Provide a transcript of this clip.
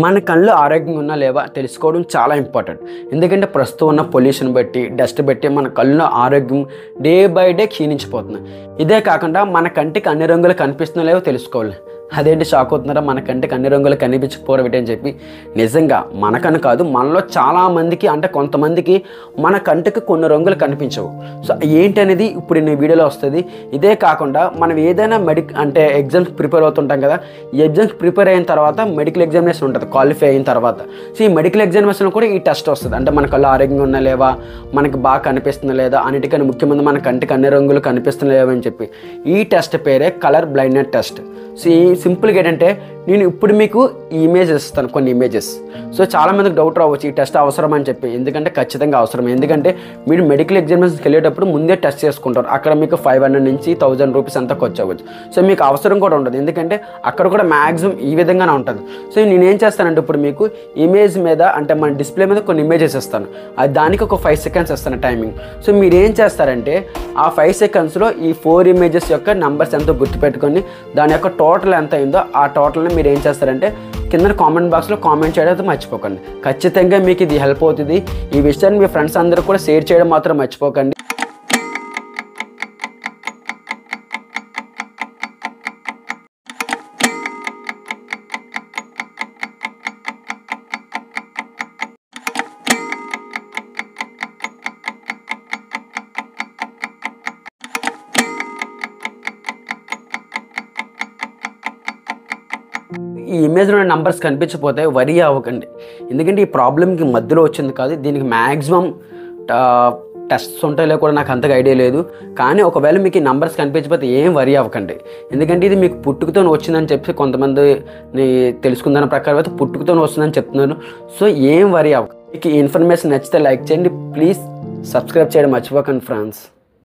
మన కళ్ళు ఆరోగ్యంగా ఉన్నా లేవా తెలుసుకోవడం చాలా ఇంపార్టెంట్. ఎందుకంటే ప్రస్తుతం ఉన్న పొల్యూషన్ బట్టి, డస్ట్ బట్టి మన కళ్ళు ఆరోగ్యం డే బై డే క్షీణించిపోతుంది. ఇదే కాకుండా మన కంటికి అన్ని రంగులు కనిపిస్తున్నా లేవో తెలుసుకోవాలి. అదేంటి షాక్ అవుతున్నారా, మన కంటికి అన్ని రంగులు కనిపించకపోవడం ఏంటని చెప్పి? నిజంగా మనకని కాదు, మనలో చాలామందికి, అంటే కొంతమందికి మన కంటికి కొన్ని రంగులు కనిపించవు. సో ఏంటి అనేది ఇప్పుడు ఈ వీడియోలో వస్తుంది. ఇదే కాకుండా మనం ఏదైనా అంటే ఎగ్జామ్స్ ప్రిపేర్ అవుతుంటాం కదా, ఈ ఎగ్జామ్స్ ప్రిపేర్ అయిన తర్వాత మెడికల్ ఎగ్జామినేషన్ ఉంటుంది క్వాలిఫై అయిన తర్వాత. సో ఈ మెడికల్ ఎగ్జామినేషన్ కూడా ఈ టెస్ట్ వస్తుంది. అంటే మన కళ్ళు ఆరోగ్యంగా ఉన్నా లేవా, మనకి బాగా కనిపిస్తుందా లేదా, అన్నిటికన్నా ముఖ్యమంది మన కంటికి అన్ని రంగులు కనిపిస్తున్నా లేవా అని చెప్పి. ఈ టెస్ట్ పేరే కలర్ బ్లైండ్నెస్ టెస్ట్. సో ఈ సింపుల్గా ఏంటంటే, నేను ఇప్పుడు మీకు ఈ ఇమేజెస్ ఇస్తాను, కొన్ని ఇమేజెస్. సో చాలామందికి డౌట్ రావచ్చు ఈ టెస్ట్ అవసరం అని చెప్పి. ఎందుకంటే ఖచ్చితంగా అవసరం. ఎందుకంటే మీరు మెడికల్ ఎగ్జామినేషన్స్కి వెళ్ళేటప్పుడు ముందే టెస్ట్ చేసుకుంటారు. అక్కడ మీకు 500 నుంచి 1000 రూపీస్ అంతా ఖర్చు అవ్వచ్చు. సో మీకు అవసరం కూడా ఉండదు, ఎందుకంటే అక్కడ కూడా మ్యాక్సిమం ఈ విధంగానే ఉంటుంది. సో నేనేం చేస్తానంటే ఇప్పుడు మీకు ఇమేజ్ మీద, అంటే మన డిస్ప్లే మీద కొన్ని ఇమేజెస్ ఇస్తాను. అది దానికి ఒక 5 సెకండ్స్ ఇస్తాను టైమింగ్. సో మీరు ఏం చేస్తారంటే ఆ 5 సెకండ్స్లో ఈ 4 ఇమేజెస్ యొక్క నెంబర్స్ ఎంతో గుర్తుపెట్టుకొని దాని యొక్క టోటల్ ఎంత అయిందో ఆ టోటల్ని మీరు ఏం చేస్తారంటే కింద కామెంట్ బాక్స్లో కామెంట్ చేయడం అయితే మర్చిపోకండి. ఖచ్చితంగా మీకు ఇది హెల్ప్ అవుతుంది. ఈ విషయాన్ని మీ ఫ్రెండ్స్ అందరూ కూడా షేర్ చేయడం మాత్రం మర్చిపోకండి. ఈ ఇమేజ్లో నంబర్స్ కనిపించకపోతే వరీ అవ్వకండి. ఎందుకంటే ఈ ప్రాబ్లంకి మధ్యలో వచ్చింది కాదు, దీనికి మ్యాక్సిమం టెస్ట్స్ ఉంటాయో కూడా నాకు అంతగా ఐడియా లేదు. కానీ ఒకవేళ మీకు ఈ నంబర్స్ కనిపించకపోతే ఏం వరీ అవ్వకండి. ఎందుకంటే ఇది మీకు పుట్టుకతో వచ్చిందని చెప్పి కొంతమంది తెలుసుకుందాని ప్రకారం అయితే పుట్టుకతో వస్తుందని చెప్తున్నారు. సో ఏం వరీ అవ్వకండి. మీకు ఈ ఇన్ఫర్మేషన్ నచ్చితే లైక్ చేయండి. ప్లీజ్ సబ్స్క్రైబ్ చేయడం మర్చిపోకండి ఫ్రెండ్స్.